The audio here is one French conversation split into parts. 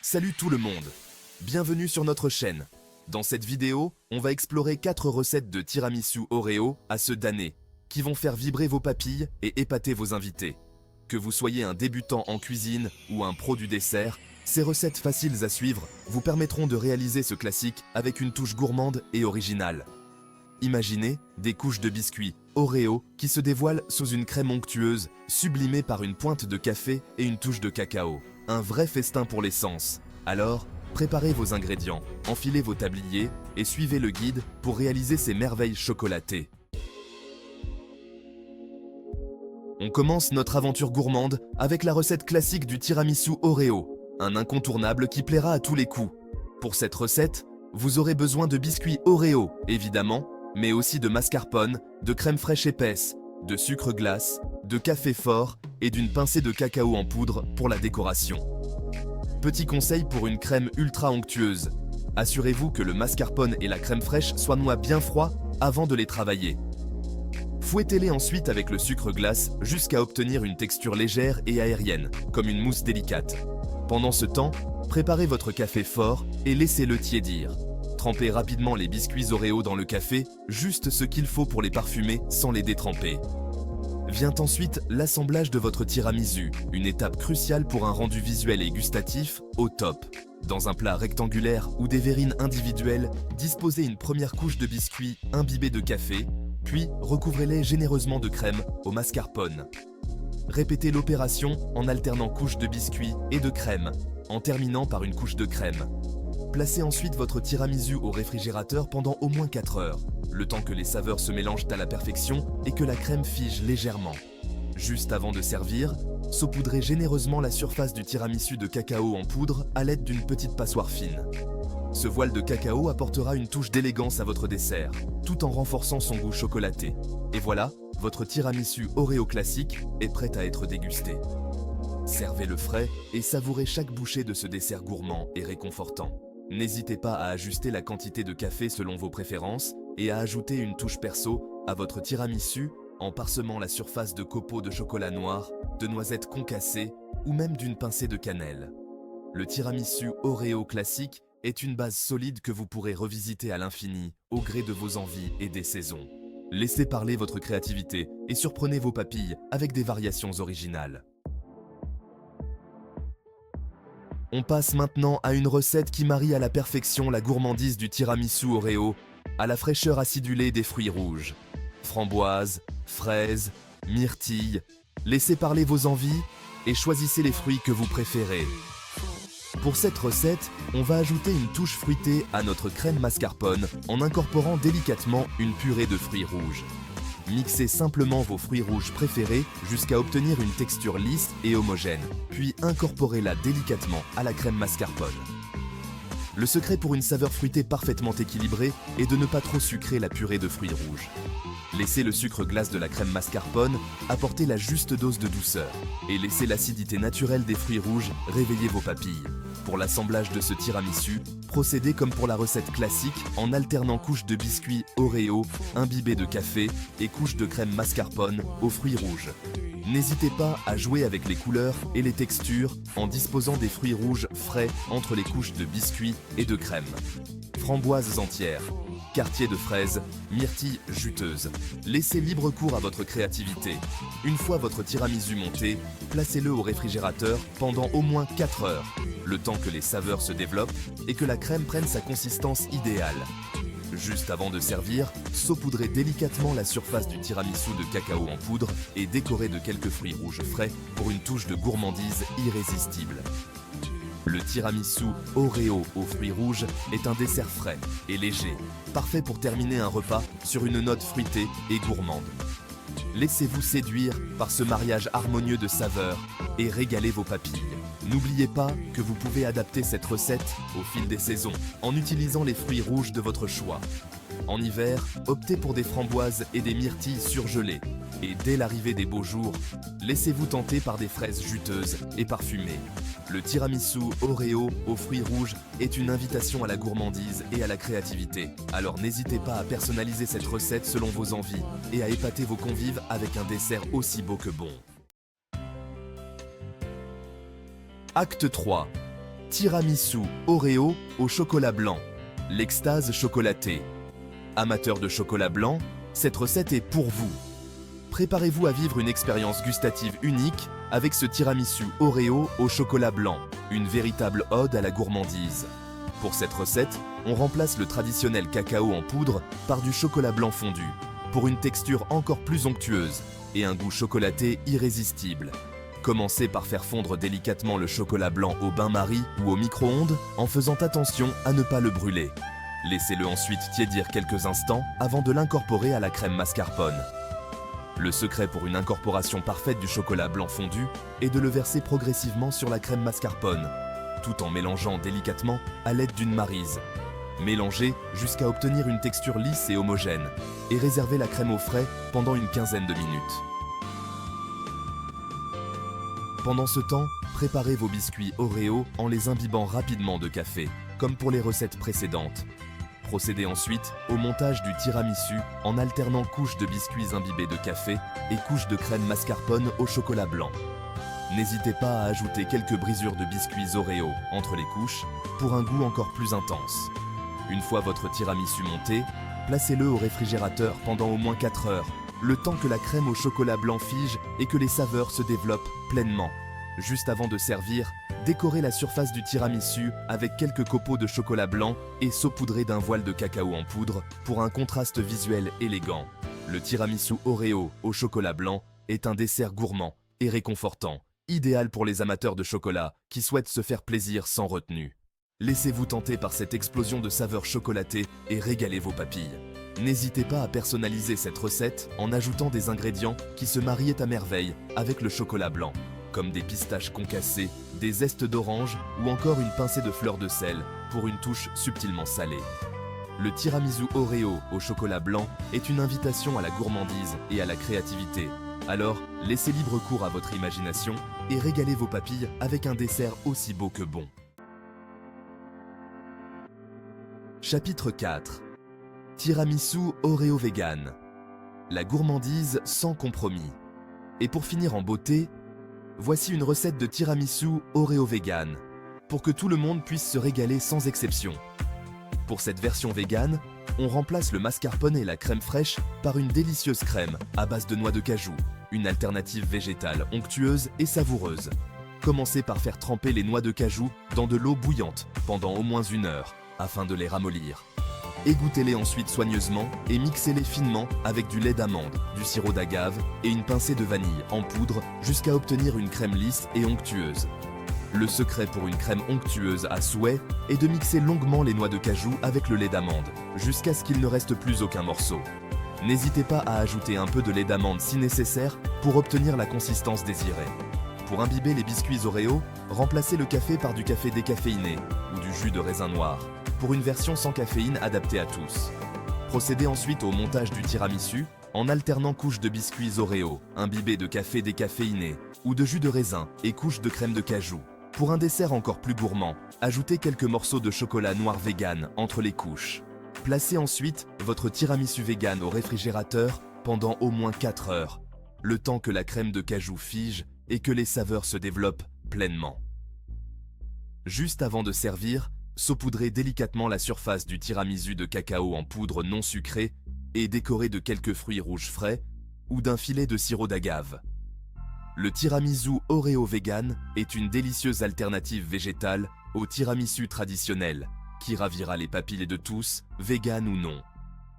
Salut tout le monde! Bienvenue sur notre chaîne. Dans cette vidéo, on va explorer 4 recettes de tiramisu Oreo à ce damné, qui vont faire vibrer vos papilles et épater vos invités. Que vous soyez un débutant en cuisine ou un pro du dessert, ces recettes faciles à suivre vous permettront de réaliser ce classique avec une touche gourmande et originale. Imaginez des couches de biscuits Oreo qui se dévoilent sous une crème onctueuse, sublimée par une pointe de café et une touche de cacao. Un vrai festin pour les sens. Alors, préparez vos ingrédients, enfilez vos tabliers et suivez le guide pour réaliser ces merveilles chocolatées. On commence notre aventure gourmande avec la recette classique du tiramisu Oreo, un incontournable qui plaira à tous les coups. Pour cette recette, vous aurez besoin de biscuits Oreo, évidemment, mais aussi de mascarpone, de crème fraîche épaisse, de sucre glace, de café fort et d'une pincée de cacao en poudre pour la décoration. Petit conseil pour une crème ultra onctueuse. Assurez-vous que le mascarpone et la crème fraîche soient noix bien froids avant de les travailler. Fouettez-les ensuite avec le sucre glace jusqu'à obtenir une texture légère et aérienne, comme une mousse délicate. Pendant ce temps, préparez votre café fort et laissez-le tiédir. Trempez rapidement les biscuits Oreo dans le café, juste ce qu'il faut pour les parfumer sans les détremper. Vient ensuite l'assemblage de votre tiramisu, une étape cruciale pour un rendu visuel et gustatif au top. Dans un plat rectangulaire ou des verrines individuelles, disposez une première couche de biscuits imbibés de café, puis recouvrez-les généreusement de crème au mascarpone. Répétez l'opération en alternant couches de biscuits et de crème, en terminant par une couche de crème. Placez ensuite votre tiramisu au réfrigérateur pendant au moins 4 heures, le temps que les saveurs se mélangent à la perfection et que la crème fige légèrement. Juste avant de servir, saupoudrez généreusement la surface du tiramisu de cacao en poudre à l'aide d'une petite passoire fine. Ce voile de cacao apportera une touche d'élégance à votre dessert, tout en renforçant son goût chocolaté. Et voilà, votre tiramisu Oreo classique est prêt à être dégusté. Servez-le frais et savourez chaque bouchée de ce dessert gourmand et réconfortant. N'hésitez pas à ajuster la quantité de café selon vos préférences et à ajouter une touche perso à votre tiramisu en parsemant la surface de copeaux de chocolat noir, de noisettes concassées ou même d'une pincée de cannelle. Le tiramisu Oreo classique est une base solide que vous pourrez revisiter à l'infini au gré de vos envies et des saisons. Laissez parler votre créativité et surprenez vos papilles avec des variations originales. On passe maintenant à une recette qui marie à la perfection la gourmandise du tiramisu Oreo à la fraîcheur acidulée des fruits rouges. Framboises, fraises, myrtilles, laissez parler vos envies et choisissez les fruits que vous préférez. Pour cette recette, on va ajouter une touche fruitée à notre crème mascarpone en incorporant délicatement une purée de fruits rouges. Mixez simplement vos fruits rouges préférés jusqu'à obtenir une texture lisse et homogène, puis incorporez-la délicatement à la crème mascarpone. Le secret pour une saveur fruitée parfaitement équilibrée est de ne pas trop sucrer la purée de fruits rouges. Laissez le sucre glace de la crème mascarpone apporter la juste dose de douceur et laissez l'acidité naturelle des fruits rouges réveiller vos papilles. Pour l'assemblage de ce tiramisu, procédez comme pour la recette classique en alternant couches de biscuits Oreo imbibés de café et couches de crème mascarpone aux fruits rouges. N'hésitez pas à jouer avec les couleurs et les textures en disposant des fruits rouges frais entre les couches de biscuits et de crème. Framboises entières, quartier de fraises, myrtilles juteuses. Laissez libre cours à votre créativité. Une fois votre tiramisu monté, placez-le au réfrigérateur pendant au moins 4 heures, le temps que les saveurs se développent et que la crème prenne sa consistance idéale. Juste avant de servir, saupoudrez délicatement la surface du tiramisu de cacao en poudre et décorez de quelques fruits rouges frais pour une touche de gourmandise irrésistible. Le tiramisu Oreo aux fruits rouges est un dessert frais et léger, parfait pour terminer un repas sur une note fruitée et gourmande. Laissez-vous séduire par ce mariage harmonieux de saveurs et régalez vos papilles. N'oubliez pas que vous pouvez adapter cette recette au fil des saisons en utilisant les fruits rouges de votre choix. En hiver, optez pour des framboises et des myrtilles surgelées. Et dès l'arrivée des beaux jours, laissez-vous tenter par des fraises juteuses et parfumées. Le tiramisu Oreo aux fruits rouges est une invitation à la gourmandise et à la créativité. Alors n'hésitez pas à personnaliser cette recette selon vos envies et à épater vos convives avec un dessert aussi beau que bon. Acte 3. Tiramisu Oreo au chocolat blanc. L'extase chocolatée. Amateurs de chocolat blanc, cette recette est pour vous. Préparez-vous à vivre une expérience gustative unique avec ce tiramisu Oreo au chocolat blanc, une véritable ode à la gourmandise. Pour cette recette, on remplace le traditionnel cacao en poudre par du chocolat blanc fondu, pour une texture encore plus onctueuse et un goût chocolaté irrésistible. Commencez par faire fondre délicatement le chocolat blanc au bain-marie ou au micro-ondes en faisant attention à ne pas le brûler. Laissez-le ensuite tiédir quelques instants avant de l'incorporer à la crème mascarpone. Le secret pour une incorporation parfaite du chocolat blanc fondu est de le verser progressivement sur la crème mascarpone, tout en mélangeant délicatement à l'aide d'une maryse. Mélangez jusqu'à obtenir une texture lisse et homogène, et réservez la crème au frais pendant une quinzaine de minutes. Pendant ce temps, préparez vos biscuits Oreo en les imbibant rapidement de café, comme pour les recettes précédentes. Procédez ensuite au montage du tiramisu en alternant couches de biscuits imbibés de café et couches de crème mascarpone au chocolat blanc. N'hésitez pas à ajouter quelques brisures de biscuits Oreo entre les couches pour un goût encore plus intense. Une fois votre tiramisu monté, placez-le au réfrigérateur pendant au moins 4 heures, le temps que la crème au chocolat blanc fige et que les saveurs se développent pleinement. Juste avant de servir, décorez la surface du tiramisu avec quelques copeaux de chocolat blanc et saupoudrez d'un voile de cacao en poudre pour un contraste visuel élégant. Le tiramisu Oreo au chocolat blanc est un dessert gourmand et réconfortant, idéal pour les amateurs de chocolat qui souhaitent se faire plaisir sans retenue. Laissez-vous tenter par cette explosion de saveurs chocolatées et régalez vos papilles. N'hésitez pas à personnaliser cette recette en ajoutant des ingrédients qui se marient à merveille avec le chocolat blanc, comme des pistaches concassées, des zestes d'orange ou encore une pincée de fleurs de sel pour une touche subtilement salée. Le tiramisu Oreo au chocolat blanc est une invitation à la gourmandise et à la créativité. Alors, laissez libre cours à votre imagination et régalez vos papilles avec un dessert aussi beau que bon. Chapitre 4. Tiramisu Oreo vegan. La gourmandise sans compromis. Et pour finir en beauté, voici une recette de tiramisu Oreo vegan, pour que tout le monde puisse se régaler sans exception. Pour cette version vegan, on remplace le mascarpone et la crème fraîche par une délicieuse crème à base de noix de cajou, une alternative végétale onctueuse et savoureuse. Commencez par faire tremper les noix de cajou dans de l'eau bouillante pendant au moins 1 heure, afin de les ramollir. Égouttez-les ensuite soigneusement et mixez-les finement avec du lait d'amande, du sirop d'agave et une pincée de vanille en poudre jusqu'à obtenir une crème lisse et onctueuse. Le secret pour une crème onctueuse à souhait est de mixer longuement les noix de cajou avec le lait d'amande, jusqu'à ce qu'il ne reste plus aucun morceau. N'hésitez pas à ajouter un peu de lait d'amande si nécessaire pour obtenir la consistance désirée. Pour imbiber les biscuits Oreo, remplacez le café par du café décaféiné ou du jus de raisin noir, pour une version sans caféine adaptée à tous. Procédez ensuite au montage du tiramisu en alternant couches de biscuits Oreo, imbibés de café décaféiné, ou de jus de raisin et couches de crème de cajou. Pour un dessert encore plus gourmand, ajoutez quelques morceaux de chocolat noir vegan entre les couches. Placez ensuite votre tiramisu vegan au réfrigérateur pendant au moins 4 heures, le temps que la crème de cajou fige et que les saveurs se développent pleinement. Juste avant de servir, saupoudrez délicatement la surface du tiramisu de cacao en poudre non sucrée et décorez de quelques fruits rouges frais ou d'un filet de sirop d'agave. Le tiramisu Oreo vegan est une délicieuse alternative végétale au tiramisu traditionnel qui ravira les papilles de tous, vegan ou non.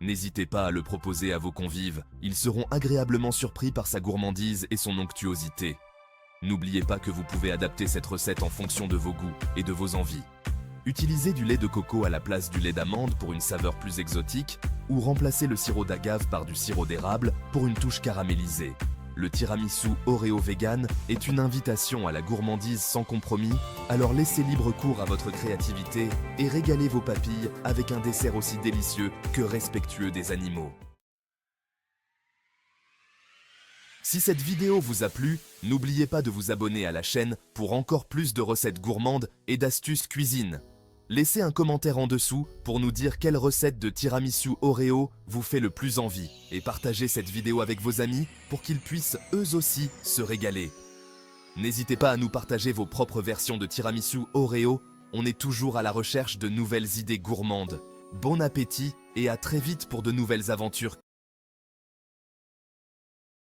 N'hésitez pas à le proposer à vos convives, ils seront agréablement surpris par sa gourmandise et son onctuosité. N'oubliez pas que vous pouvez adapter cette recette en fonction de vos goûts et de vos envies. Utilisez du lait de coco à la place du lait d'amande pour une saveur plus exotique ou remplacez le sirop d'agave par du sirop d'érable pour une touche caramélisée. Le tiramisu Oreo vegan est une invitation à la gourmandise sans compromis, alors laissez libre cours à votre créativité et régalez vos papilles avec un dessert aussi délicieux que respectueux des animaux. Si cette vidéo vous a plu, n'oubliez pas de vous abonner à la chaîne pour encore plus de recettes gourmandes et d'astuces cuisine. Laissez un commentaire en dessous pour nous dire quelle recette de tiramisu Oreo vous fait le plus envie et partagez cette vidéo avec vos amis pour qu'ils puissent eux aussi se régaler. N'hésitez pas à nous partager vos propres versions de tiramisu Oreo on est toujours à la recherche de nouvelles idées gourmandes. Bon appétit et à très vite pour de nouvelles aventures.